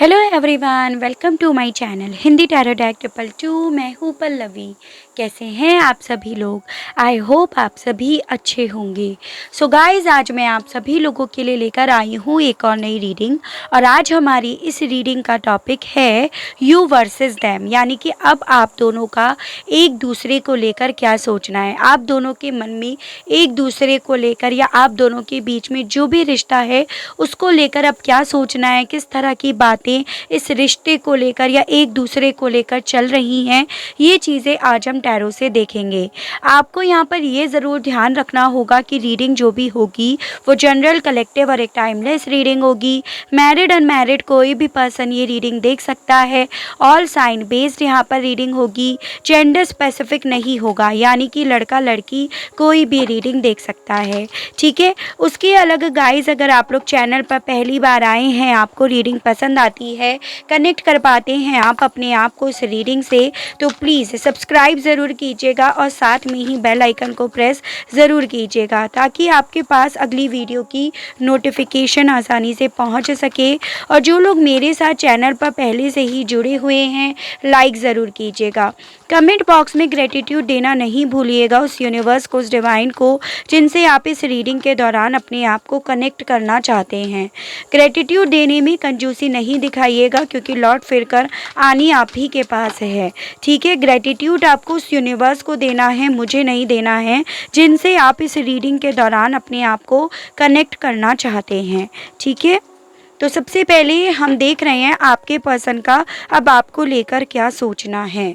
Hello everyone, welcome to my channel Hindi tarot deck 222। मैं हूँ पल्लवी। कैसे हैं आप सभी लोग? आई होप आप सभी अच्छे होंगे। सो गाइस, आज मैं आप सभी लोगों के लिए लेकर आई हूँ एक और नई रीडिंग। और आज हमारी इस रीडिंग का टॉपिक है यू वर्सेस देम, यानी कि अब आप दोनों का एक दूसरे को लेकर क्या सोचना है। आप दोनों के मन में एक दूसरे को लेकर या आप दोनों के बीच में जो भी रिश्ता है उसको लेकर अब क्या सोचना है, किस तरह की बातें इस रिश्ते को लेकर या एक दूसरे को लेकर चल रही हैं, ये चीज़ें आज हम टैरो से देखेंगे। आपको यहाँ पर ये ज़रूर ध्यान रखना होगा कि रीडिंग जो भी होगी वो जनरल, कलेक्टिव और एक टाइमलेस रीडिंग होगी। मैरिड अनमैरिड कोई भी पर्सन ये रीडिंग देख सकता है। ऑल साइन बेस्ड यहाँ पर रीडिंग होगी। जेंडर स्पेसिफिक नहीं होगा, यानी कि लड़का लड़की कोई भी रीडिंग देख सकता है। ठीक है। उसके अलग गाइस, अगर आप लोग चैनल पर पहली बार आए हैं, आपको रीडिंग पसंद आती है, कनेक्ट कर पाते हैं आप अपने आप को इस रीडिंग से, तो प्लीज़ सब्सक्राइब ज़रूर कीजिएगा और साथ में ही बेल आइकन को प्रेस ज़रूर कीजिएगा ताकि आपके पास अगली वीडियो की नोटिफिकेशन आसानी से पहुंच सके। और जो लोग मेरे साथ चैनल पर पहले से ही जुड़े हुए हैं, लाइक ज़रूर कीजिएगा। कमेंट बॉक्स में ग्रेटिट्यूड देना नहीं भूलिएगा उस यूनिवर्स को, उस डिवाइन को जिनसे आप इस रीडिंग के दौरान अपने आप को कनेक्ट करना चाहते हैं। ग्रेटिट्यूड देने में कंजूसी नहीं दिखाइएगा, क्योंकि लौट फिर कर आनी आप ही के पास है। ठीक है। ग्रेटिट्यूड आपको उस यूनिवर्स को देना है, मुझे नहीं देना है, जिनसे आप इस रीडिंग के दौरान अपने आप को कनेक्ट करना चाहते हैं। ठीक है। तो सबसे पहले हम देख रहे हैं आपके पर्सन का अब आपको लेकर क्या सोचना है।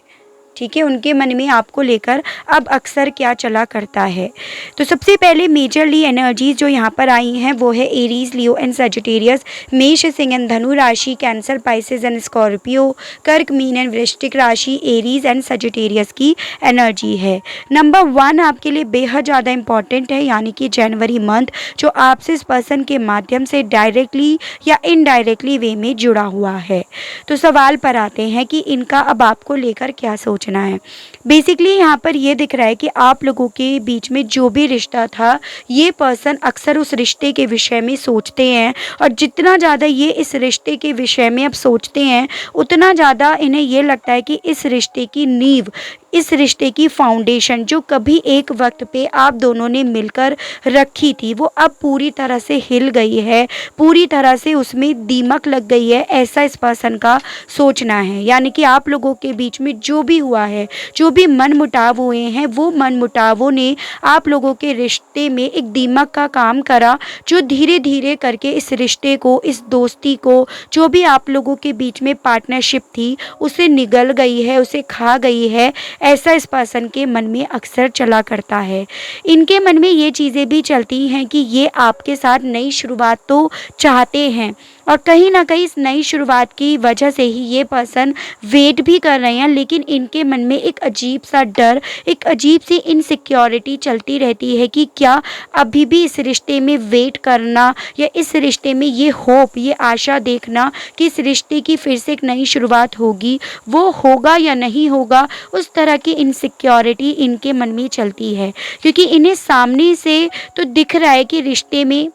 ठीक है। उनके मन में आपको लेकर अब अक्सर क्या चला करता है। तो सबसे पहले मेजरली एनर्जीज जो यहाँ पर आई हैं वो है एरीज, लियो एंड सजिटेरियस, मेष, सिंह एंड धनु राशि, कैंसर, पाइसेस एंड स्कॉर्पियो, कर्क, मीन एंड वृश्चिक राशि, एरीज एंड सजिटेरियस की एनर्जी है। नंबर 1 आपके लिए बेहद ज़्यादा इंपॉर्टेंट है, यानी कि जनवरी मंथ जो आपसे इस पर्सन के माध्यम से डायरेक्टली या इनडायरेक्टली वे में जुड़ा हुआ है। तो सवाल पर आते हैं कि इनका अब आपको लेकर क्या सोचना है। बेसिकली यहाँ पर ये दिख रहा है कि आप लोगों के बीच में जो भी रिश्ता था, ये पर्सन अक्सर उस रिश्ते के विषय में सोचते हैं। और जितना ज़्यादा ये इस रिश्ते के विषय में अब सोचते हैं, उतना ज़्यादा इन्हें ये लगता है कि इस रिश्ते की नींव, इस रिश्ते की फाउंडेशन जो कभी एक वक्त पे आप दोनों ने मिलकर रखी थी, वो अब पूरी तरह से हिल गई है, पूरी तरह से उसमें दीमक लग गई है, ऐसा इस पर्सन का सोचना है। यानी कि आप लोगों के बीच में जो भी हुआ है, जो भी मन मुटाव हुए हैं, वो मन मुटावों ने आप लोगों के रिश्ते में एक दीमक का काम करा, जो धीरे धीरे करके इस रिश्ते को, इस दोस्ती को, जो भी आप लोगों के बीच में पार्टनरशिप थी, उसे निगल गई है, उसे खा गई है। ऐसा इस पर्सन के मन में अक्सर चला करता है। इनके मन में ये चीज़ें भी चलती हैं कि ये आपके साथ नई शुरुआत तो चाहते हैं, और कहीं ना कहीं इस नई शुरुआत की वजह से ही ये पर्सन वेट भी कर रहे हैं, लेकिन इनके मन में एक अजीब सा डर, एक अजीब सी इनसिक्योरिटी चलती रहती है कि क्या अभी भी इस रिश्ते में वेट करना, या इस रिश्ते में ये होप, ये आशा देखना कि इस रिश्ते की फिर से एक नई शुरुआत होगी, वो होगा या नहीं होगा, उस तरह की इनसिक्योरिटी इनके मन में चलती है। क्योंकि इन्हें सामने से तो दिख रहा है कि रिश्ते में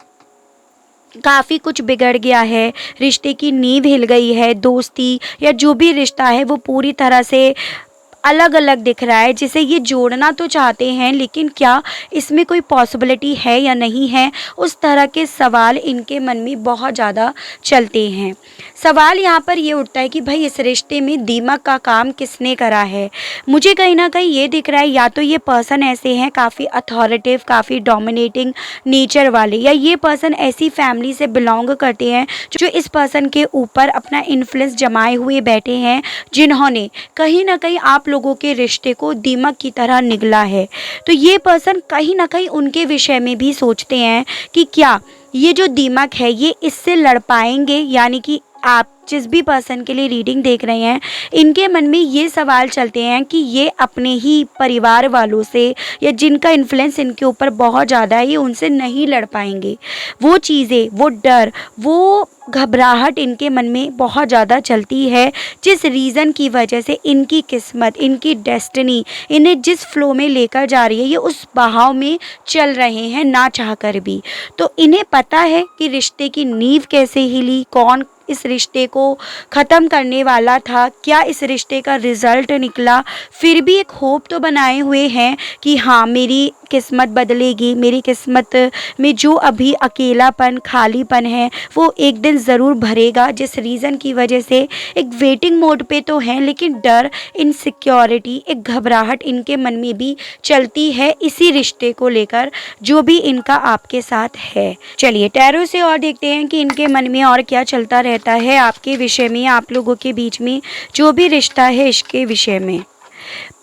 काफ़ी कुछ बिगड़ गया है, रिश्ते की नींव हिल गई है, दोस्ती या जो भी रिश्ता है वो पूरी तरह से अलग अलग दिख रहा है, जिसे ये जोड़ना तो चाहते हैं, लेकिन क्या इसमें कोई पॉसिबिलिटी है या नहीं है, उस तरह के सवाल इनके मन में बहुत ज़्यादा चलते हैं। सवाल यहाँ पर ये उठता है कि भाई इस रिश्ते में दीमक का काम किसने करा है। मुझे कहीं ना कहीं ये दिख रहा है, या तो ये पर्सन ऐसे हैं काफ़ी अथॉरिटिव, काफ़ी डोमिनेटिंग नेचर वाले, या ये पर्सन ऐसी फैमिली से बिलोंग करते हैं जो इस पर्सन के ऊपर अपना इन्फ्लुएंस जमाए हुए बैठे हैं, जिन्होंने कहीं ना कहीं आप लोगों के रिश्ते को दीमक की तरह निगला है। तो ये पर्सन कहीं ना कहीं उनके विषय में भी सोचते हैं कि क्या ये जो दीमक है ये इससे लड़ पाएंगे। यानी कि आप जिस भी पर्सन के लिए रीडिंग देख रहे हैं, इनके मन में ये सवाल चलते हैं कि ये अपने ही परिवार वालों से, या जिनका इन्फ्लुएंस इनके ऊपर बहुत ज़्यादा है, ये उनसे नहीं लड़ पाएंगे। वो चीज़ें, वो डर, वो घबराहट इनके मन में बहुत ज़्यादा चलती है, जिस रीज़न की वजह से इनकी किस्मत, इनकी डेस्टिनी इन्हें जिस फ्लो में लेकर जा रही है, ये उस बहाव में चल रहे हैं ना चाह कर भी। तो इन्हें पता है कि रिश्ते की नींव कैसे हिली, कौन इस रिश्ते को ख़त्म करने वाला था, क्या इस रिश्ते का रिज़ल्ट निकला, फिर भी एक होप तो बनाए हुए हैं कि हाँ मेरी किस्मत बदलेगी, मेरी किस्मत में जो अभी अकेलापन खालीपन है वो एक दिन ज़रूर भरेगा। जिस रीज़न की वजह से एक वेटिंग मोड पे तो हैं, लेकिन डर, इनसिक्योरिटी, एक घबराहट इनके मन में भी चलती है इसी रिश्ते को लेकर जो भी इनका आपके साथ है। चलिए टैरो से और देखते हैं कि इनके मन में और क्या चलता रहता है आपके विषय में, आप लोगों के बीच में जो भी रिश्ता है इसके विषय में।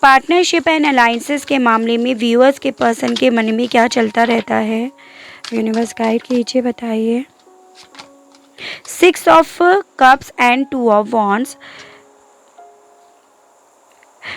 पार्टनरशिप एंड अलाइंसेस के मामले में व्यूअर्स के पर्सन के मन में क्या चलता रहता है, यूनिवर्स गाइड कीजिए, बताइए। 6 of cups and 2 of wands.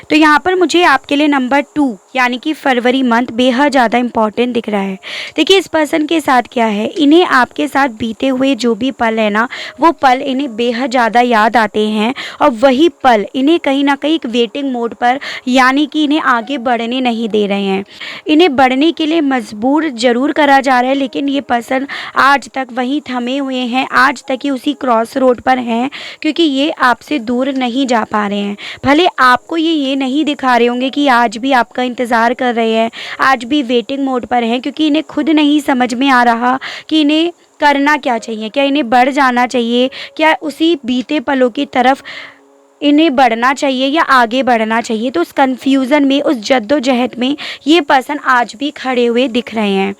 तो यहाँ पर मुझे आपके लिए नंबर 2 यानी कि फरवरी मंथ बेहद ज़्यादा इम्पॉर्टेंट दिख रहा है। देखिए इस पर्सन के साथ क्या है, इन्हें आपके साथ बीते हुए जो भी पल है ना वो पल इन्हें बेहद ज़्यादा याद आते हैं और वही पल इन्हें कहीं ना कहीं एक वेटिंग मोड पर यानी कि इन्हें आगे बढ़ने नहीं दे रहे हैं। इन्हें बढ़ने के लिए मजबूर ज़रूर करा जा रहा है, लेकिन ये पर्सन आज तक वहीं थमे हुए हैं, आज तक ही उसी क्रॉस रोड पर हैं, क्योंकि ये आपसे दूर नहीं जा पा रहे हैं। भले आपको ये नहीं दिखा रहे होंगे कि आज भी आपका इंतज़ार कर रहे हैं, आज भी वेटिंग मोड पर हैं, क्योंकि इन्हें खुद नहीं समझ में आ रहा कि इन्हें करना क्या चाहिए। क्या इन्हें बढ़ जाना चाहिए, क्या उसी बीते पलों की तरफ इन्हें बढ़ना चाहिए या आगे बढ़ना चाहिए। तो उस कन्फ्यूज़न में, उस जद्दोजहद में ये पर्सन आज भी खड़े हुए दिख रहे हैं।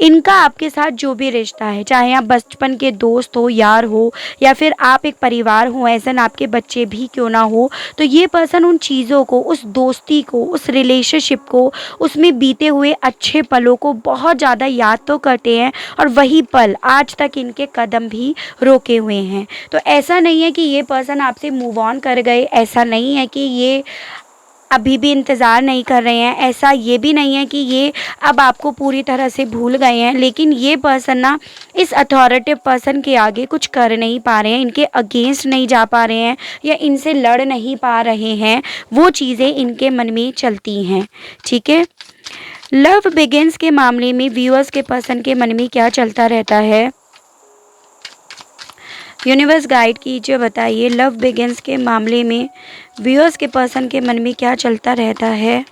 इनका आपके साथ जो भी रिश्ता है, चाहे आप बचपन के दोस्त हो, यार हो, या फिर आप एक परिवार हो, ऐसा आपके बच्चे भी क्यों ना हो, तो ये पर्सन उन चीज़ों को, उस दोस्ती को, उस रिलेशनशिप को, उसमें बीते हुए अच्छे पलों को बहुत ज़्यादा याद तो करते हैं और वही पल आज तक इनके कदम भी रोके हुए हैं। तो ऐसा नहीं है कि ये पर्सन आपसे मूव ऑन कर गए, ऐसा नहीं है कि ये अभी भी इंतज़ार नहीं कर रहे हैं, ऐसा ये भी नहीं है कि ये अब आपको पूरी तरह से भूल गए हैं, लेकिन ये पर्सन ना इस अथॉरिटिव पर्सन के आगे कुछ कर नहीं पा रहे हैं, इनके अगेंस्ट नहीं जा पा रहे हैं या इनसे लड़ नहीं पा रहे हैं, वो चीज़ें इनके मन में चलती हैं। ठीक है, लव बिगिंस के मामले में व्यूअर्स के पर्सन के मन में क्या चलता रहता है, यूनिवर्स गाइड कीजिए, बताइए। लव बिगिंस के मामले में व्यूअर्स के पर्सन के मन में क्या चलता रहता है।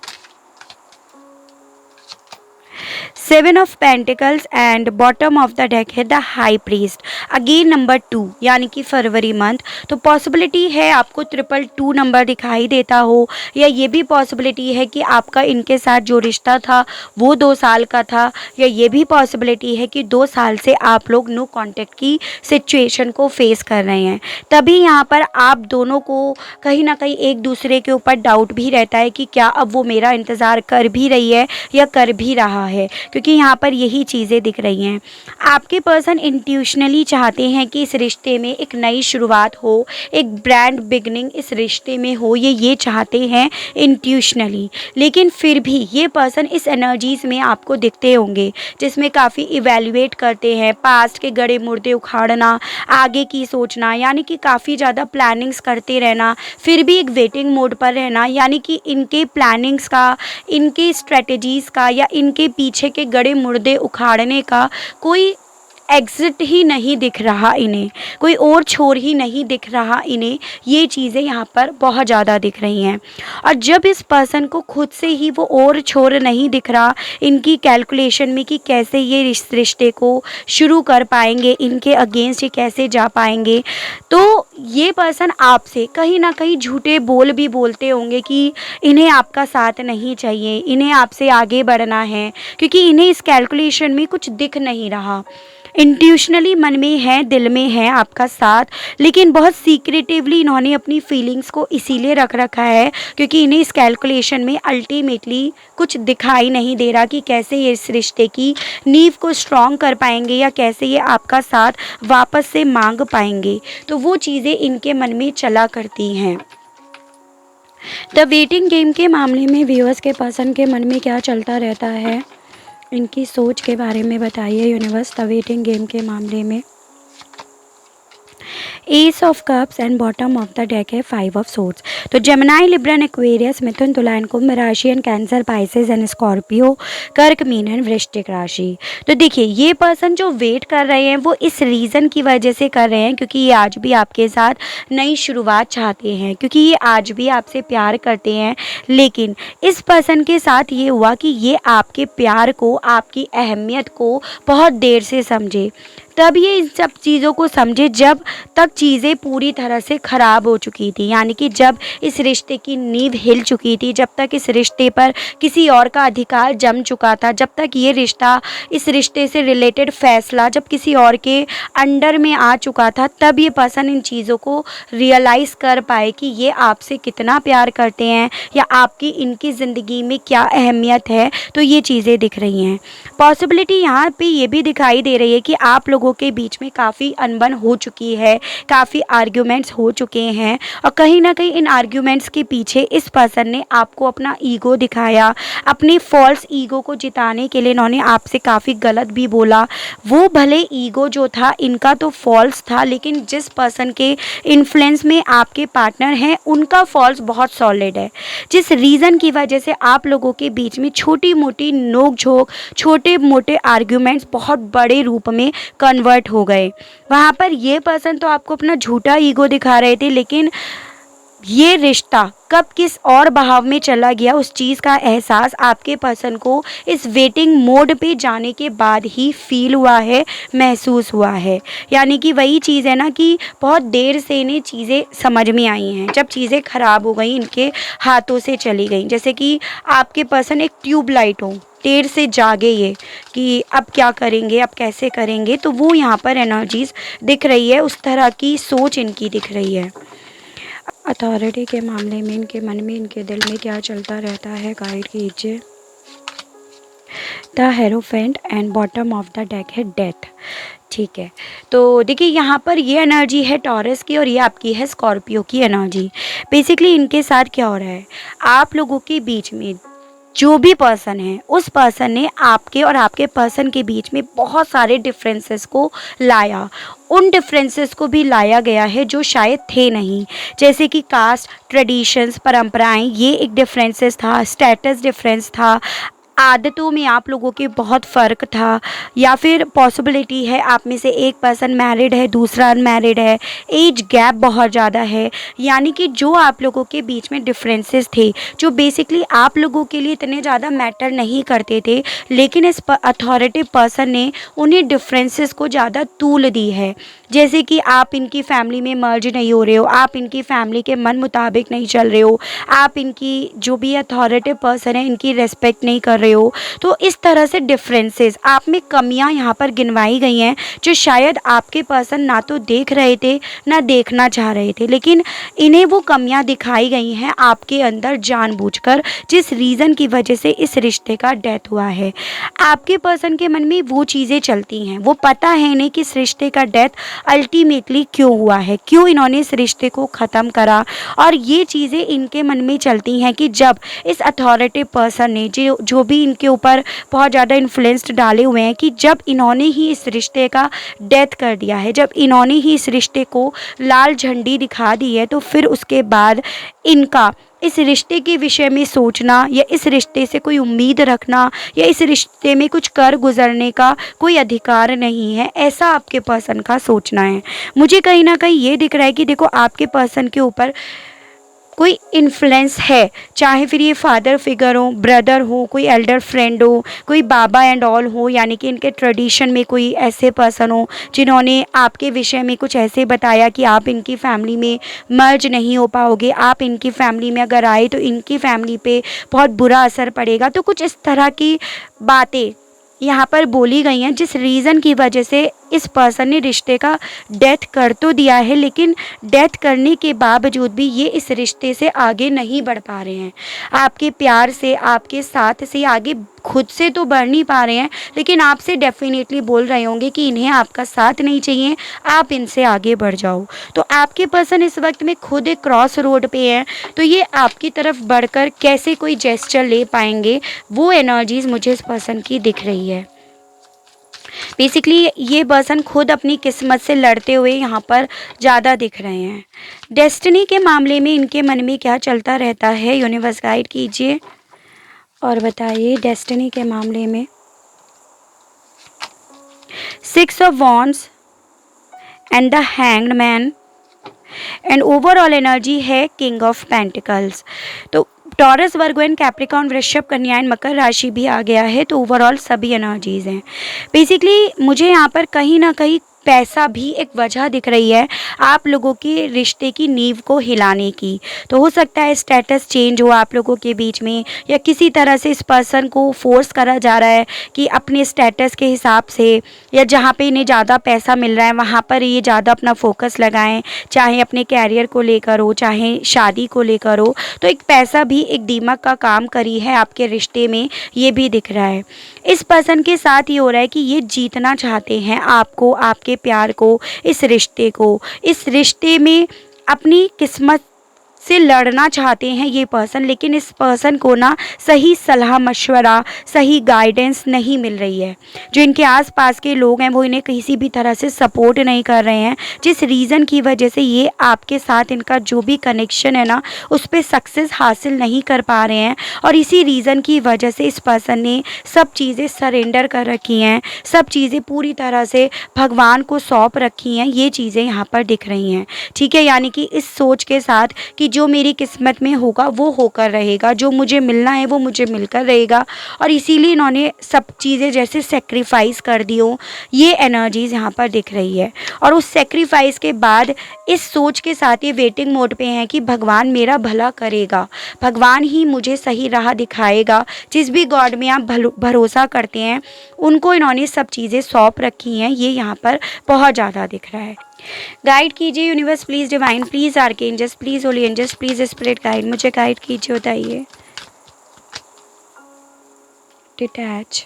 7 of pentacles and bottom of the deck है the high priest. Again number 2 यानी कि फरवरी मंथ। तो पॉसिबिलिटी है आपको 222 नंबर दिखाई देता हो, या ये भी पॉसिबिलिटी है कि आपका इनके साथ जो रिश्ता था वो 2 साल का था, या ये भी पॉसिबिलिटी है कि 2 साल से आप लोग नो कांटेक्ट की सिचुएशन को फेस कर रहे हैं। तभी यहाँ पर आप दोनों को कहीं ना कहीं एक दूसरे के ऊपर डाउट भी रहता है कि क्या अब वो मेरा इंतज़ार कर भी रही है या कर भी रहा है, क्योंकि यहाँ पर यही चीज़ें दिख रही हैं। आपके पर्सन इंट्यूशनली चाहते हैं कि इस रिश्ते में एक नई शुरुआत हो, एक ब्रांड बिगनिंग इस रिश्ते में हो, ये चाहते हैं इंट्यूशनली। लेकिन फिर भी ये पर्सन इस एनर्जीज़ में आपको दिखते होंगे जिसमें काफ़ी इवैल्यूएट करते हैं, पास्ट के गड़े मुर्दे उखाड़ना, आगे की सोचना, यानी कि काफ़ी ज़्यादा प्लानिंग्स करते रहना, फिर भी एक वेटिंग मोड पर रहना, यानी कि इनके प्लानिंग्स का, इनके स्ट्रेटजीज़ का या इनके पीछे के गड़े मुर्दे उखाड़ने का कोई एग्ज़िट ही नहीं दिख रहा इन्हें, कोई और छोर ही नहीं दिख रहा इन्हें। ये चीज़ें यहाँ पर बहुत ज़्यादा दिख रही हैं। और जब इस पर्सन को खुद से ही वो और छोर नहीं दिख रहा इनकी कैलकुलेशन में कि कैसे ये रिश्ते को शुरू कर पाएंगे, इनके अगेंस्ट ये कैसे जा पाएंगे, तो ये पर्सन आपसे कहीं ना कहीं झूठे बोल भी बोलते होंगे कि इन्हें आपका साथ नहीं चाहिए, इन्हें आपसे आगे बढ़ना है, क्योंकि इन्हें इस कैलकुलेशन में कुछ दिख नहीं रहा। इंट्यूशनली मन में है, दिल में है आपका साथ, लेकिन बहुत सीक्रेटिवली इन्होंने अपनी फीलिंग्स को इसीलिए रख रखा है क्योंकि इन्हें इस कैलकुलेशन में अल्टीमेटली कुछ दिखाई नहीं दे रहा कि कैसे ये इस रिश्ते की नींव को स्ट्रॉन्ग कर पाएंगे या कैसे ये आपका साथ वापस से मांग पाएंगे। तो वो चीज़ें इनके मन में चला करती हैं। द वेटिंग गेम के मामले में व्यूअर्स के पर्सन के मन में क्या चलता रहता है, इनकी सोच के बारे में बताइए यूनिवर्स। द वेटिंग गेम के मामले में S of cups and bottom of the deck है 5 ऑफ सोर्ड्स। तो जेमिनी, लिब्रा, एक्वेरियस, मिथुन, तुला एंड कुंभ राशि and cancer, Pisces and Scorpio, कर्क, मीन एंड वृश्चिक राशि। तो देखिए ये पर्सन जो वेट कर रहे हैं वो इस रीज़न की वजह से कर रहे हैं क्योंकि ये आज भी आपके साथ नई शुरुआत चाहते हैं, क्योंकि ये आज भी आपसे प्यार करते हैं। लेकिन इस पर्सन के साथ ये हुआ कि ये आपके प्यार को, आपकी अहमियत को बहुत देर से समझे। तब ये इन सब चीज़ों को समझे जब तक चीज़ें पूरी तरह से ख़राब हो चुकी थी, यानी कि जब इस रिश्ते की नींव हिल चुकी थी, जब तक इस रिश्ते पर किसी और का अधिकार जम चुका था, जब तक ये रिश्ता, इस रिश्ते से रिलेटेड फैसला जब किसी और के अंडर में आ चुका था, तब ये पर्सन इन चीज़ों को रियलाइज़ कर पाए कि ये आपसे कितना प्यार करते हैं या आपकी इनकी ज़िंदगी में क्या अहमियत है। तो ये चीज़ें दिख रही हैं। पॉसिबिलिटी यहाँ पे ये भी दिखाई दे रही है कि आप लोगों के बीच में काफ़ी अनबन हो चुकी है, काफ़ी आर्ग्यूमेंट्स हो चुके हैं और कहीं ना कहीं इन आर्ग्यूमेंट्स के पीछे इस पर्सन ने आपको अपना ईगो दिखाया, अपनी फॉल्स ईगो को जिताने के लिए इन्होंने आपसे काफ़ी गलत भी बोला। वो भले ईगो जो था इनका तो फॉल्स था, लेकिन जिस पर्सन के इन्फ्लुएंस में आपके पार्टनर हैं उनका फॉल्स बहुत सॉलिड है, जिस रीज़न की वजह से आप लोगों के बीच में छोटी मोटी नोक झोंक, छोटे मोटे आर्ग्यूमेंट्स बहुत बड़े रूप में कन्वर्ट हो गए। वहाँ पर ये पर्सन तो आपको अपना झूठा ईगो दिखा रहे थे, लेकिन ये रिश्ता कब किस और बहाव में चला गया उस चीज़ का एहसास आपके पर्सन को इस वेटिंग मोड पे जाने के बाद ही फील हुआ है, महसूस हुआ है। यानी कि वही चीज़ है ना कि बहुत देर से इन्हें चीज़ें समझ में आई हैं, जब चीज़ें ख़राब हो गई, इनके हाथों से चली गई। जैसे कि आपके पर्सन एक ट्यूबलाइट हो, देर से जागे ये कि अब क्या करेंगे, अब कैसे करेंगे। तो वो यहाँ पर एनर्जीज दिख रही है, उस तरह की सोच इनकी दिख रही है। अथॉरिटी के मामले में इनके मन में, इनके दिल में क्या चलता रहता है, गाइड कीजिए। The hierophant and bottom of the deck है डेथ। ठीक है, तो देखिए यहाँ पर ये एनर्जी है टॉरस की और ये आपकी है स्कॉर्पियो की एनर्जी। बेसिकली इनके साथ क्या हो रहा है, आप लोगों के बीच में जो भी पर्सन है उस पर्सन ने आपके और आपके पर्सन के बीच में बहुत सारे डिफरेंसेस को लाया। उन डिफरेंसेस को भी लाया गया है जो शायद थे नहीं, जैसे कि कास्ट, ट्रेडिशंस, परंपराएं, ये एक डिफरेंसेस था, स्टेटस डिफरेंस था, आदतों में आप लोगों के बहुत फ़र्क था, या फिर पॉसिबिलिटी है आप में से एक पर्सन मैरिड है, दूसरा अनमैरिड है, एज गैप बहुत ज़्यादा है। यानी कि जो आप लोगों के बीच में डिफरेंसेस थे, जो बेसिकली आप लोगों के लिए इतने ज़्यादा मैटर नहीं करते थे, लेकिन इस अथॉरिटी पर्सन ने उन्हें डिफरेंसेस को ज़्यादा तूल दी है। जैसे कि आप इनकी फैमिली में मर्ज नहीं हो रहे हो, आप इनकी फैमिली के मन मुताबिक नहीं चल रहे हो, आप इनकी जो भी अथॉरिटी पर्सन है इनकी रेस्पेक्ट नहीं कर रहे हो। तो इस तरह से डिफरेंसेस, आप में कमियां यहाँ पर गिनवाई गई हैं जो शायद आपके पर्सन ना तो देख रहे थे ना देखना चाह रहे थे, लेकिन इन्हें वो कमियां दिखाई गई हैं आपके अंदर जानबूझकर, जिस रीज़न की वजह से इस रिश्ते का डेथ हुआ है। आपके पर्सन के मन में वो चीज़ें चलती हैं, वो पता है इन्हें कि इस रिश्ते का डेथ अल्टीमेटली क्यों हुआ है, क्यों इन्होंने इस रिश्ते को ख़त्म करा। और ये चीज़ें इनके मन में चलती हैं कि जब इस अथॉरिटी पर्सन ने जो भी इनके ऊपर बहुत ज़्यादा इन्फ्लुएंस्ड डाले हुए हैं, कि जब इन्होंने ही इस रिश्ते का डेथ कर दिया है, जब इन्होंने ही इस रिश्ते को लाल झंडी दिखा दी है, तो फिर उसके बाद इनका इस रिश्ते के विषय में सोचना या इस रिश्ते से कोई उम्मीद रखना या इस रिश्ते में कुछ कर गुजरने का कोई अधिकार नहीं है, ऐसा आपके पर्सन का सोचना है। मुझे कहीं ना कहीं ये दिख रहा है कि देखो आपके पर्सन के ऊपर कोई इन्फ्लुएंस है, चाहे फिर ये फादर फिगर हो, ब्रदर हो, कोई एल्डर फ्रेंड हो, कोई बाबा एंड ऑल हो, यानी कि इनके ट्रेडिशन में कोई ऐसे पर्सन हो जिन्होंने आपके विषय में कुछ ऐसे बताया कि आप इनकी फैमिली में मर्ज नहीं हो पाओगे, आप इनकी फैमिली में अगर आए तो इनकी फैमिली पे बहुत बुरा असर पड़ेगा। तो कुछ इस तरह की बातें यहाँ पर बोली गई हैं, जिस रीज़न की वजह से इस पर्सन ने रिश्ते का डेथ कर तो दिया है, लेकिन डेथ करने के बावजूद भी ये इस रिश्ते से आगे नहीं बढ़ पा रहे हैं। आपके प्यार से, आपके साथ से आगे खुद से तो बढ़ नहीं पा रहे हैं, लेकिन आपसे डेफिनेटली बोल रहे होंगे कि इन्हें आपका साथ नहीं चाहिए, आप इनसे आगे बढ़ जाओ। तो आपके पर्सन इस वक्त में खुद एक क्रॉस रोड पे है, तो ये आपकी तरफ बढ़कर कैसे कोई जेस्चर ले पाएंगे, वो एनर्जीज मुझे इस पर्सन की दिख रही है। बेसिकली ये पर्सन खुद अपनी किस्मत से लड़ते हुए यहाँ पर ज़्यादा दिख रहे हैं। डेस्टिनी के मामले में इनके मन में क्या चलता रहता है, यूनिवर्स गाइड कीजिए और बताइए डेस्टिनी के मामले में। 6 of wands and the hanged man and overall energy है किंग ऑफ पेंटिकल्स। तो टॉरस, वर्गो एंड कैप्रिकॉर्न, वृषभ, कन्या एंड मकर राशि भी आ गया है। तो ओवरऑल सभी एनर्जीज हैं। बेसिकली मुझे यहाँ पर कहीं ना कहीं पैसा भी एक वजह दिख रही है आप लोगों के रिश्ते की नींव को हिलाने की। तो हो सकता है स्टेटस चेंज हो आप लोगों के बीच में, या किसी तरह से इस पर्सन को फोर्स करा जा रहा है कि अपने स्टेटस के हिसाब से या जहाँ पे इन्हें ज़्यादा पैसा मिल रहा है वहाँ पर ये ज़्यादा अपना फोकस लगाएं, चाहे अपने कैरियर को लेकर हो चाहे शादी को लेकर हो। तो एक पैसा भी एक दीमक का काम करी है आपके रिश्ते में, ये भी दिख रहा है। इस पर्सन के साथ ये हो रहा है कि ये जीतना चाहते हैं आपको, आपके प्यार को, इस रिश्ते में अपनी किस्मत से लड़ना चाहते हैं ये पर्सन। लेकिन इस पर्सन को ना सही सलाह मशवरा, सही गाइडेंस नहीं मिल रही है। जो इनके आसपास के लोग हैं वो इन्हें किसी भी तरह से सपोर्ट नहीं कर रहे हैं, जिस रीज़न की वजह से ये आपके साथ इनका जो भी कनेक्शन है ना उस पर सक्सेस हासिल नहीं कर पा रहे हैं। और इसी रीज़न की वजह से इस पर्सन ने सब चीज़ें सरेंडर कर रखी हैं, सब चीज़ें पूरी तरह से भगवान को सौंप रखी हैं। ये चीज़ें यहाँ पर दिख रही हैं, ठीक है। यानी कि इस सोच के साथ कि जो मेरी किस्मत में होगा वो होकर रहेगा, जो मुझे मिलना है वो मुझे मिलकर रहेगा। और इसीलिए इन्होंने सब चीज़ें जैसे सेक्रीफाइस कर दी हो, ये एनर्जीज़ यहाँ पर दिख रही है। और उस सेक्रीफाइस के बाद इस सोच के साथ ये वेटिंग मोड पे हैं कि भगवान मेरा भला करेगा, भगवान ही मुझे सही राह दिखाएगा। जिस भी गॉड में आप भरोसा करते हैं उनको इन्होंने सब चीज़ें सौंप रखी हैं, ये यहाँ पर बहुत ज़्यादा दिख रहा है। गाइड कीजिए universe please, divine please, archangels please, holy angels please, spirit guide, मुझे गाइड कीजिए, बताइए। डिटैच,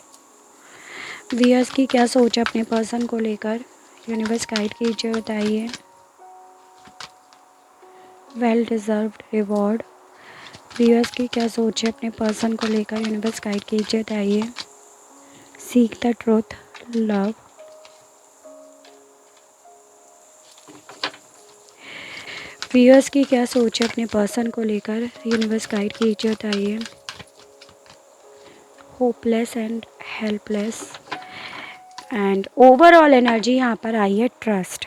व्यूअर्स की क्या सोच है अपने पर्सन को लेकर, यूनिवर्स गाइड कीजिए, बताइए। वेल डिज़र्व्ड रिवॉर्ड, व्यूअर्स की क्या सोच है अपने पर्सन को लेकर, यूनिवर्स गाइड कीजिए, बताइए। Seek the truth, love, viewers की क्या सोच है अपने पर्सन को लेकर, यूनिवर्स गाइड कीजिए, बताइए। Hopeless and helpless and overall energy यहाँ पर आई है ट्रस्ट,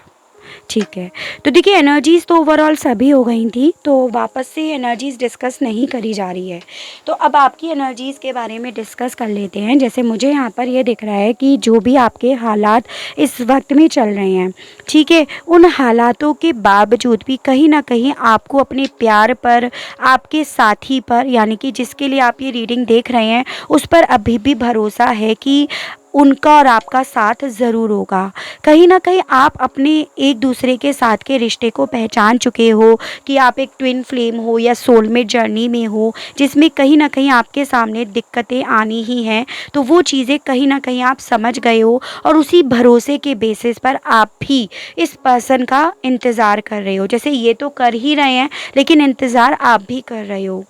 ठीक है। तो देखिए एनर्जीज़ तो ओवरऑल सभी हो गई थी, तो वापस से एनर्जीज़ डिस्कस नहीं करी जा रही है। तो अब आपकी एनर्जीज़ के बारे में डिस्कस कर लेते हैं। जैसे मुझे यहाँ पर ये दिख रहा है कि जो भी आपके हालात इस वक्त में चल रहे हैं, ठीक है, उन हालातों के बावजूद भी कहीं ना कहीं आपको अपने प्यार पर, आपके साथी पर, यानी कि जिसके लिए आप ये रीडिंग देख रहे हैं उस पर अभी भी भरोसा है कि उनका और आपका साथ ज़रूर होगा। कहीं ना कहीं आप अपने एक दूसरे के साथ के रिश्ते को पहचान चुके हो कि आप एक ट्विन फ्लेम हो या सोलमेट जर्नी में हो, जिसमें कहीं ना कहीं आपके सामने दिक्कतें आनी ही हैं। तो वो चीज़ें कहीं ना कहीं आप समझ गए हो और उसी भरोसे के बेसिस पर आप भी इस पर्सन का इंतज़ार कर रहे हो। जैसे ये तो कर ही रहे हैं लेकिन इंतज़ार आप भी कर रहे हो।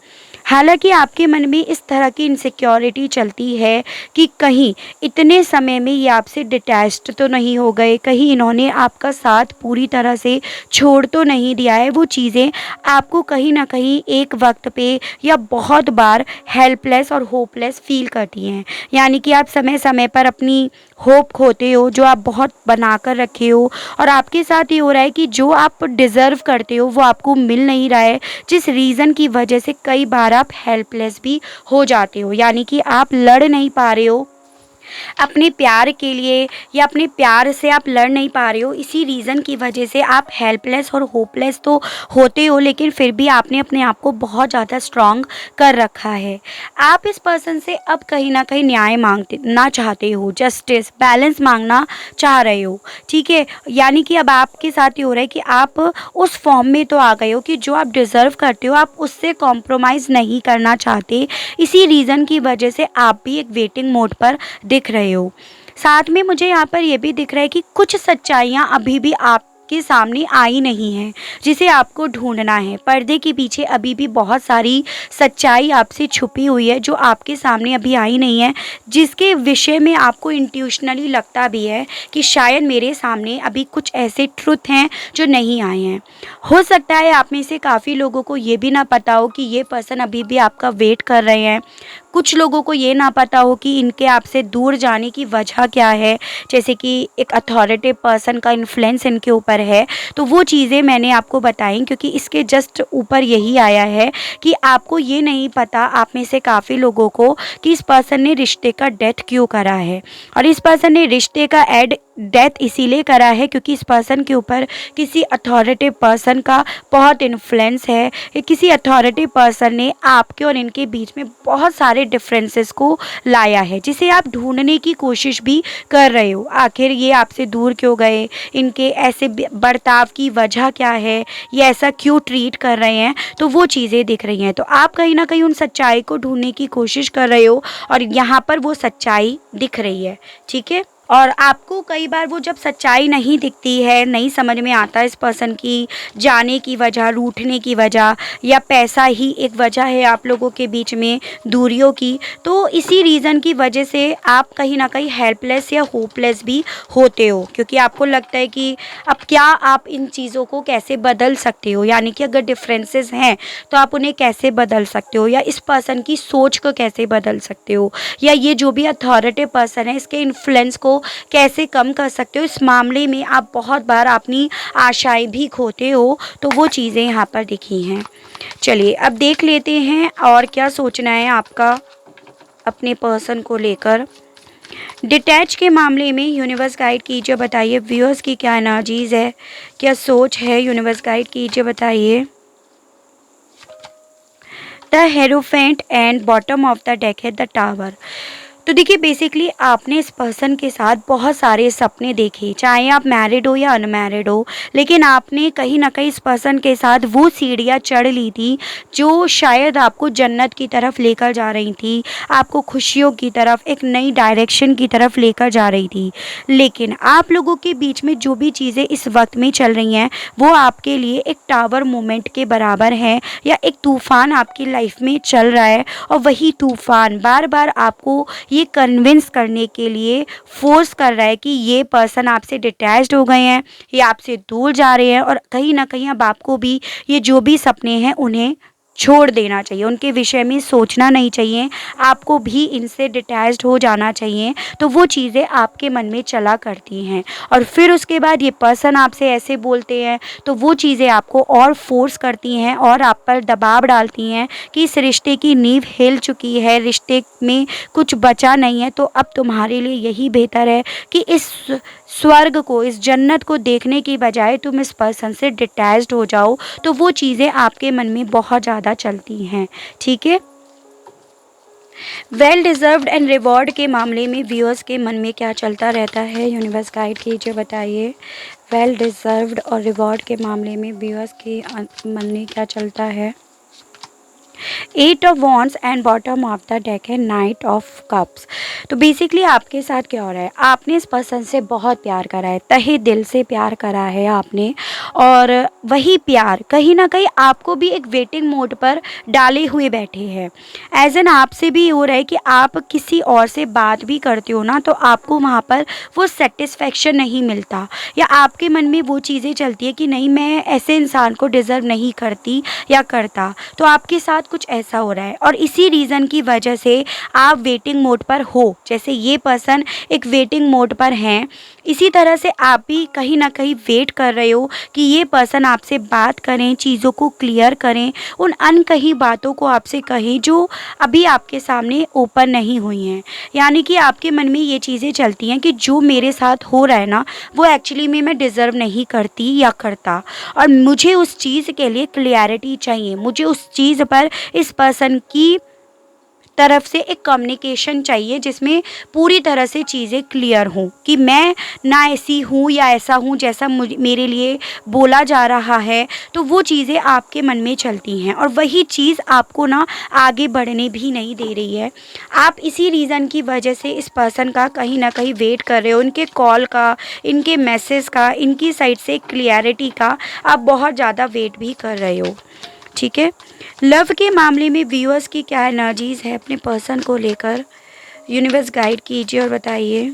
हालांकि आपके मन में इस तरह की इनसिक्योरिटी चलती है कि कहीं इतने समय में ये आपसे डिटैच्ड तो नहीं हो गए, कहीं इन्होंने आपका साथ पूरी तरह से छोड़ तो नहीं दिया है। वो चीज़ें आपको कहीं ना कहीं एक वक्त पे या बहुत बार हेल्पलेस और होपलेस फील करती हैं। यानी कि आप समय समय पर अपनी होप खोते हो जो आप बहुत बना कर रखे हो, और आपके साथ ये हो रहा है कि जो आप डिज़र्व करते हो वो आपको मिल नहीं रहा है, जिस रीज़न की वजह से कई बार आप हेल्पलेस भी हो जाते हो। यानी कि आप लड़ नहीं पा रहे हो अपने प्यार के लिए, या अपने प्यार से आप लड़ नहीं पा रहे हो। इसी रीज़न की वजह से आप हेल्पलेस और होपलेस तो होते हो, लेकिन फिर भी आपने अपने आप को बहुत ज़्यादा स्ट्रॉन्ग कर रखा है। आप इस पर्सन से अब कहीं ना कहीं न्याय मांगना चाहते हो, जस्टिस, बैलेंस मांगना चाह रहे हो, ठीक है। यानी कि अब आपके साथ ये हो रहा है कि आप उस फॉर्म में तो आ गए हो कि जो आप डिज़र्व करते हो आप उससे कॉम्प्रोमाइज़ नहीं करना चाहते। इसी रीज़न की वजह से आप भी एक वेटिंग मोड पर दिख रहे हो। साथ में मुझे यहाँ पर यह भी दिख रहा है कि कुछ सच्चाइयाँ अभी भी आप आपके सामने आई नहीं है, जिसे आपको ढूंढना है। पर्दे के पीछे अभी भी बहुत सारी सच्चाई आपसे छुपी हुई है जो आपके सामने अभी आई नहीं है, जिसके विषय में आपको इंट्यूशनली लगता भी है कि शायद मेरे सामने अभी कुछ ऐसे ट्रुथ हैं जो नहीं आए हैं। हो सकता है आप में से काफ़ी लोगों को ये भी ना पता हो कि ये पर्सन अभी भी आपका वेट कर रहे हैं। कुछ लोगों को ये ना पता हो कि इनके आपसे दूर जाने की वजह क्या है, जैसे कि एक अथॉरिटी पर्सन का इन्फ्लुएंस इनके ऊपर है। तो वो चीज़ें मैंने आपको बताई, क्योंकि इसके जस्ट ऊपर यही आया है कि आपको ये नहीं पता, आप में से काफ़ी लोगों को, कि इस पर्सन ने रिश्ते का डेथ क्यों करा है। और इस पर्सन ने रिश्ते का डेथ इसीलिए करा है क्योंकि इस पर्सन के ऊपर किसी अथॉरिटी पर्सन का बहुत इन्फ्लुएंस है। किसी अथॉरिटी पर्सन ने आपके और इनके बीच में बहुत सारे डिफरेंसेस को लाया है, जिसे आप ढूंढने की कोशिश भी कर रहे हो। आखिर ये आपसे दूर क्यों गए, इनके ऐसे बर्ताव की वजह क्या है, ये ऐसा क्यों ट्रीट कर रहे हैं, तो वो चीज़ें दिख रही हैं। तो आप कहीं ना कहीं उन सच्चाई को ढूंढने की कोशिश कर रहे हो और यहाँ पर वो सच्चाई दिख रही है, ठीक है। और आपको कई बार वो जब सच्चाई नहीं दिखती है, नहीं समझ में आता इस पर्सन की जाने की वजह, रूठने की वजह, या पैसा ही एक वजह है आप लोगों के बीच में दूरियों की, तो इसी रीज़न की वजह से आप कहीं ना कहीं हेल्पलेस या होपलेस भी होते हो, क्योंकि आपको लगता है कि अब क्या आप इन चीज़ों को कैसे बदल सकते हो। यानी कि अगर डिफरेंसेस हैं तो आप उन्हें कैसे बदल सकते हो, या इस पर्सन की सोच को कैसे बदल सकते हो, या ये जो भी अथॉरिटी पर्सन है इसके इन्फ्लुएंस को कैसे कम कर सकते हो। इस मामले में आप बहुत बार अपनी आशाएं भी खोते हो, तो वो चीज़ें यहाँ पर दिखी हैं। चलिए अब देख लेते हैं और क्या सोचना है आपका अपने पर्सन को लेकर। डिटैच के मामले में यूनिवर्स गाइड कीजिए, बताइए व्यूअर्स की क्या एनर्जीज है, क्या सोच है, यूनिवर्स गाइड कीजिए बताइए। The hierophant and bottom of the deck है द टावर। तो देखिए बेसिकली आपने इस पर्सन के साथ बहुत सारे सपने देखे, चाहे आप मैरिड हो या अनमैरिड हो, लेकिन आपने कहीं ना कहीं इस पर्सन के साथ वो सीढ़ियाँ चढ़ ली थी जो शायद आपको जन्नत की तरफ लेकर जा रही थी, आपको खुशियों की तरफ, एक नई डायरेक्शन की तरफ लेकर जा रही थी। लेकिन आप लोगों के बीच में जो भी चीज़ें इस वक्त में चल रही हैं वो आपके लिए एक टावर मोमेंट के बराबर है, या एक तूफ़ान आपकी लाइफ में चल रहा है। और वही तूफ़ान बार बार आपको ये कन्विंस करने के लिए फोर्स कर रहा है कि ये पर्सन आपसे डिटैच्ड हो गए हैं, ये आपसे दूर जा रहे हैं, और कहीं ना कहीं अब आपको भी ये जो भी सपने हैं उन्हें छोड़ देना चाहिए, उनके विषय में सोचना नहीं चाहिए, आपको भी इनसे डिटैच्ड हो जाना चाहिए। तो वो चीज़ें आपके मन में चला करती हैं, और फिर उसके बाद ये पर्सन आपसे ऐसे बोलते हैं तो वो चीज़ें आपको और फोर्स करती हैं और आप पर दबाव डालती हैं कि इस रिश्ते की नींव हिल चुकी है, रिश्ते में कुछ बचा नहीं है, तो अब तुम्हारे लिए यही बेहतर है कि इस स्वर्ग को, इस जन्नत को देखने की बजाय तुम इस पर्सन से डिटैच्ड हो जाओ। तो वो चीज़ें आपके मन में बहुत ज़्यादा चलती हैं, ठीक है। वेल डिज़र्व्ड एंड रिवॉर्ड के मामले में व्यूअर्स के मन में क्या चलता रहता है, यूनिवर्स गाइड कीजिए बताइए। वेल डिज़र्व्ड और रिवॉर्ड के मामले में व्यूअर्स के मन में क्या चलता है। 8 of wands and bottom of the deck है नाइट ऑफ कप्स। तो बेसिकली आपके साथ क्या हो रहा है, आपने इस पर्सन से बहुत प्यार करा है, तहे दिल से प्यार करा है आपने, और वही प्यार कहीं ना कहीं आपको भी एक वेटिंग मोड पर डाले हुए बैठे हैं। एज एन आपसे भी हो रहा है कि आप किसी और से बात भी करते हो ना, तो आपको वहाँ पर वो सेटिस्फेक्शन नहीं मिलता, या आपके मन में वो चीज़ें चलती है कि नहीं मैं ऐसे इंसान को डिज़र्व नहीं करती या करता। तो आपके साथ कुछ ऐसा हो रहा है, और इसी रीज़न की वजह से आप वेटिंग मोड पर हो। जैसे ये पर्सन एक वेटिंग मोड पर हैं, इसी तरह से आप भी कहीं ना कहीं वेट कर रहे हो कि ये पर्सन आपसे बात करें, चीज़ों को क्लियर करें, उन अनकही बातों को आपसे कहें जो अभी आपके सामने ओपन नहीं हुई हैं। यानी कि आपके मन में ये चीज़ें चलती हैं कि जो मेरे साथ हो रहा है ना, वो एक्चुअली में मैं डिज़र्व नहीं करती या करता, और मुझे उस चीज़ के लिए क्लियरिटी चाहिए, मुझे उस चीज़ पर इस पर्सन की तरफ से एक कम्युनिकेशन चाहिए जिसमें पूरी तरह से चीज़ें क्लियर हों कि मैं ना ऐसी हूँ या ऐसा हूँ जैसा मेरे लिए बोला जा रहा है। तो वो चीज़ें आपके मन में चलती हैं और वही चीज़ आपको ना आगे बढ़ने भी नहीं दे रही है। आप इसी रीज़न की वजह से इस पर्सन का कहीं ना कहीं वेट कर रहे हो, इनके कॉल का, इनके मैसेज का, इनकी साइड से क्लियरिटी का आप बहुत ज़्यादा वेट भी कर रहे हो। ठीक है, लव के मामले में व्यूअर्स की क्या एनर्जीज़ है अपने पर्सन को लेकर, यूनिवर्स गाइड कीजिए और बताइए।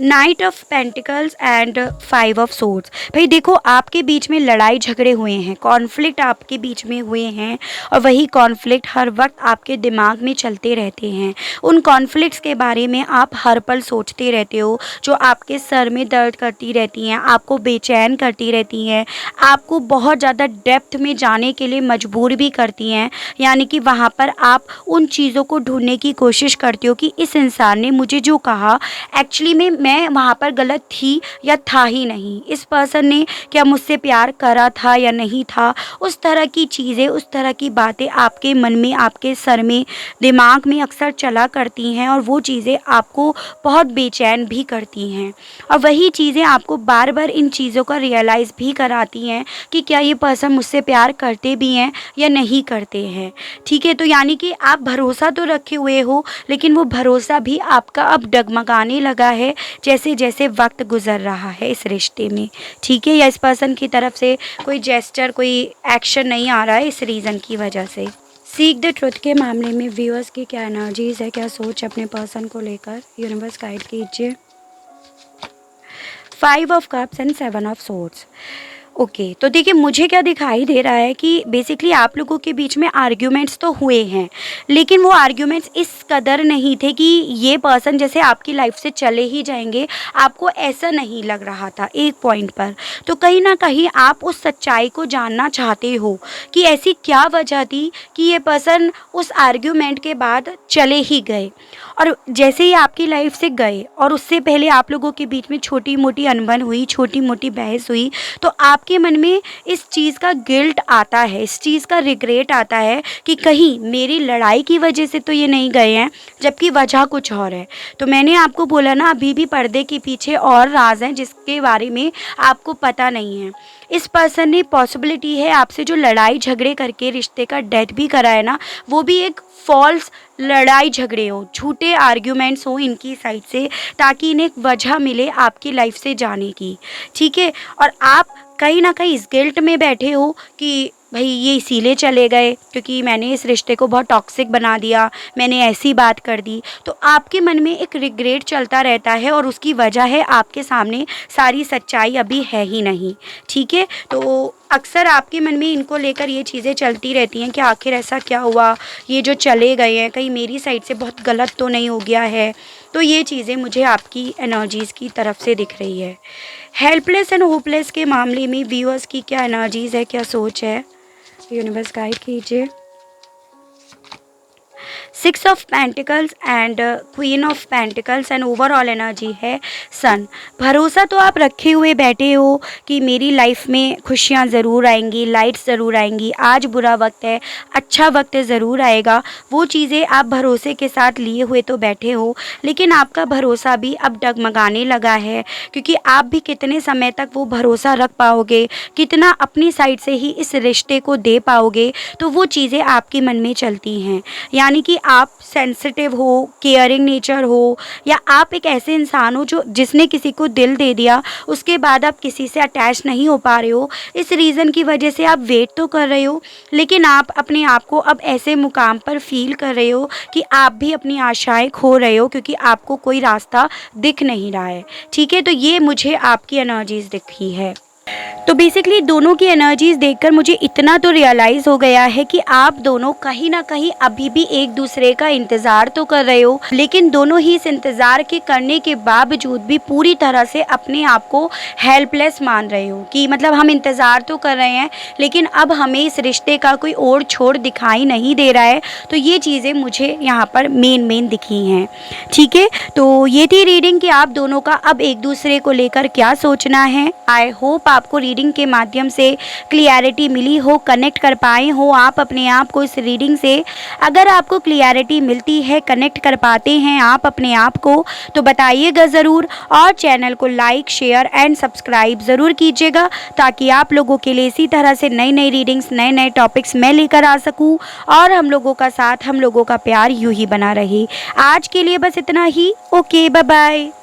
Night of pentacles and 5 of swords. भाई देखो, आपके बीच में लड़ाई झगड़े हुए हैं, कॉन्फ्लिक्ट आपके बीच में हुए हैं और वही कॉन्फ्लिक्ट हर वक्त आपके दिमाग में चलते रहते हैं। उन कॉन्फ्लिक्ट्स के बारे में आप हर पल सोचते रहते हो, जो आपके सर में दर्द करती रहती हैं, आपको बेचैन करती रहती हैं, आपको बहुत ज़्यादा डेप्थ में जाने के लिए मजबूर भी करती हैं। यानी कि वहाँ पर आप उन चीज़ों को ढूंढने की कोशिश करते हो कि इस इंसान ने मुझे जो कहा एक्चुअली में मैं वहाँ पर गलत थी या था ही नहीं, इस पर्सन ने क्या मुझसे प्यार करा था या नहीं था। उस तरह की चीज़ें, उस तरह की बातें आपके मन में, आपके सर में, दिमाग में अक्सर चला करती हैं और वो चीज़ें आपको बहुत बेचैन भी करती हैं और वही चीज़ें आपको बार बार इन चीज़ों का रियलाइज़ भी कराती हैं कि क्या ये पर्सन मुझसे प्यार करते भी हैं या नहीं करते हैं। ठीक है, तो यानी कि आप भरोसा तो रखे हुए हो, लेकिन वो भरोसा भी आपका अब डगमगाने लगा है जैसे जैसे वक्त गुजर रहा है इस रिश्ते में। ठीक है, या इस पर्सन की तरफ से कोई जेस्चर, कोई एक्शन नहीं आ रहा है इस रीज़न की वजह से। सीक द ट्रुथ के मामले में व्यूअर्स की क्या एनर्जीज़ है, क्या सोच अपने पर्सन को लेकर, यूनिवर्स गाइड कीजिए। 5 of cups and 7 of swords. Okay, तो देखिए मुझे क्या दिखाई दे रहा है कि बेसिकली आप लोगों के बीच में आर्ग्यूमेंट्स तो हुए हैं, लेकिन वो आर्ग्यूमेंट्स इस कदर नहीं थे कि ये पर्सन जैसे आपकी लाइफ से चले ही जाएंगे, आपको ऐसा नहीं लग रहा था एक पॉइंट पर। तो कहीं ना कहीं आप उस सच्चाई को जानना चाहते हो कि ऐसी क्या वजह थी कि ये पर्सन उस आर्ग्यूमेंट के बाद चले ही गए। और जैसे ही आपकी लाइफ से गए और उससे पहले आप लोगों के बीच में छोटी मोटी अनबन हुई, छोटी मोटी बहस हुई, तो आपके मन में इस चीज़ का गिल्ट आता है, इस चीज़ का रिग्रेट आता है कि कहीं मेरी लड़ाई की वजह से तो ये नहीं गए हैं, जबकि वजह कुछ और है। तो मैंने आपको बोला ना, अभी भी पर्दे के पीछे और राज हैं जिसके बारे में आपको पता नहीं है। इस पर्सन ने पॉसिबिलिटी है आपसे जो लड़ाई झगड़े करके रिश्ते का डेथ भी करा है ना, वो भी एक फॉल्स लड़ाई झगड़े हो, झूठे आर्ग्यूमेंट्स हो इनकी साइड से, ताकि इन्हें एक वजह मिले आपकी लाइफ से जाने की। ठीक है, और आप कहीं ना कहीं इस गिल्ट में बैठे हो कि भाई ये इसीलिए चले गए क्योंकि मैंने इस रिश्ते को बहुत टॉक्सिक बना दिया, मैंने ऐसी बात कर दी। तो आपके मन में एक रिग्रेट चलता रहता है और उसकी वजह है आपके सामने सारी सच्चाई अभी है ही नहीं। ठीक है, तो अक्सर आपके मन में इनको लेकर ये चीज़ें चलती रहती हैं कि आखिर ऐसा क्या हुआ, ये जो चले गए हैं कहीं मेरी साइड से बहुत गलत तो नहीं हो गया है। तो ये चीज़ें मुझे आपकी एनर्जीज़ की तरफ से दिख रही है। हेल्पलेस एंड होपलेस के मामले में व्यूअर्स की क्या एनर्जीज़ है, क्या सोच है, यूनिवर्स गाइड कीजिए। 6 of pentacles and queen of pentacles and overall energy है सन। भरोसा तो आप रखे हुए बैठे हो कि मेरी लाइफ में खुशियाँ ज़रूर आएंगी, लाइट्स ज़रूर आएंगी, आज बुरा वक्त है, अच्छा वक्त ज़रूर आएगा। वो चीज़ें आप भरोसे के साथ लिए हुए तो बैठे हो, लेकिन आपका भरोसा भी अब डगमगाने लगा है क्योंकि आप भी कितने समय तक वो भरोसा रख पाओगे, कितना अपनी साइड से ही इस रिश्ते को दे पाओगे। तो वो चीज़ें आपके मन में चलती हैं, यानी कि आप सेंसिटिव हो, केयरिंग नेचर हो, या आप एक ऐसे इंसान हो जो जिसने किसी को दिल दे दिया उसके बाद आप किसी से अटैच नहीं हो पा रहे हो। इस रीज़न की वजह से आप वेट तो कर रहे हो, लेकिन आप अपने आप को अब ऐसे मुकाम पर फील कर रहे हो कि आप भी अपनी आशाएं खो रहे हो क्योंकि आपको कोई रास्ता दिख नहीं रहा है। ठीक है, तो ये मुझे आपकी एनर्जीज दिखी है। तो बेसिकली दोनों की एनर्जीज़ देखकर मुझे इतना तो रियलाइज़ हो गया है कि आप दोनों कहीं ना कहीं अभी भी एक दूसरे का इंतज़ार तो कर रहे हो, लेकिन दोनों ही इस इंतज़ार के करने के बावजूद भी पूरी तरह से अपने आप को हेल्पलेस मान रहे हो कि मतलब हम इंतज़ार तो कर रहे हैं लेकिन अब हमें इस रिश्ते का कोई और छोर दिखाई नहीं दे रहा है। तो ये चीज़ें मुझे यहाँ पर मेन दिखी हैं। ठीक है, तो ये थी रीडिंग कि आप दोनों का अब एक दूसरे को लेकर क्या सोचना है। आई होप आपको रीडिंग के माध्यम से क्लियरिटी मिली हो, कनेक्ट कर पाए हो आप अपने आप को इस रीडिंग से। अगर आपको क्लियरिटी मिलती है, कनेक्ट कर पाते हैं आप अपने आप को, तो बताइएगा ज़रूर, और चैनल को लाइक, शेयर एंड सब्सक्राइब ज़रूर कीजिएगा, ताकि आप लोगों के लिए इसी तरह से नई नई रीडिंग्स, नए नए टॉपिक्स मैं लेकर आ सकूं, और हम लोगों का साथ, हम लोगों का प्यार यूं ही बना रहे। आज के लिए बस इतना ही। Okay, bye bye.